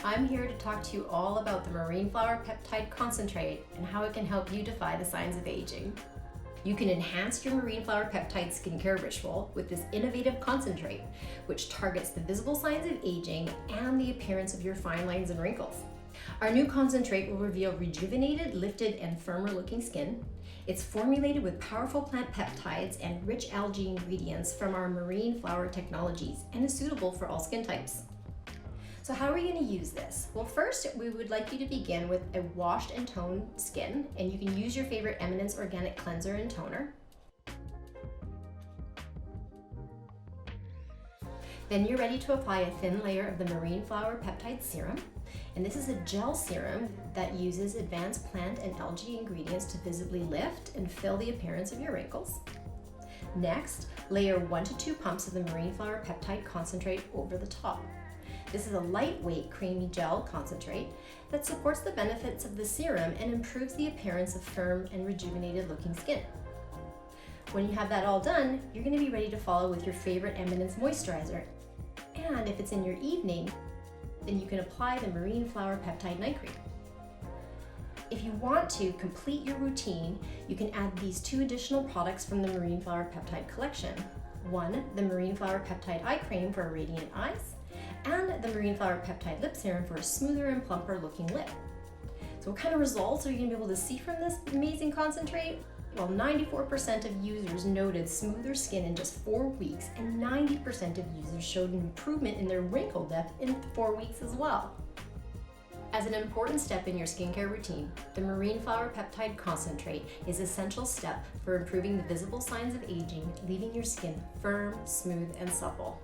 I'm here to talk to you all about the Marine Flower Peptide Concentrate and how it can help you defy the signs of aging. You can enhance your Marine Flower Peptide skincare ritual with this innovative concentrate, which targets the visible signs of aging and the appearance of your fine lines and wrinkles. Our new concentrate will reveal rejuvenated, lifted, and firmer looking skin. It's formulated with powerful plant peptides and rich algae ingredients from our marine flower technologies and is suitable for all skin types. So how are we going to use this? Well, first, we would like you to begin with a washed and toned skin, and you can use your favorite Eminence Organic cleanser and toner. Then you're ready to apply a thin layer of the Marine Flower Peptide Serum. And this is a gel serum that uses advanced plant and algae ingredients to visibly lift and fill the appearance of your wrinkles. Next, layer 1 to 2 pumps of the Marine Flower Peptide Concentrate over the top. This is a lightweight, creamy gel concentrate that supports the benefits of the serum and improves the appearance of firm and rejuvenated looking skin. When you have that all done, you're going to be ready to follow with your favorite Eminence moisturizer. And if it's in your evening, then you can apply the Marine Flower Peptide Night Cream. If you want to complete your routine, you can add these 2 additional products from the Marine Flower Peptide collection. One, the Marine Flower Peptide Eye Cream for radiant eyes, and the Marine Flower Peptide Lip Serum for a smoother and plumper looking lip. So what kind of results are you going to be able to see from this amazing concentrate? Well, 94% of users noted smoother skin in just 4 weeks, and 90% of users showed an improvement in their wrinkle depth in 4 weeks as well. As an important step in your skincare routine, the Marine Flower Peptide Concentrate is an essential step for improving the visible signs of aging, leaving your skin firm, smooth, and supple.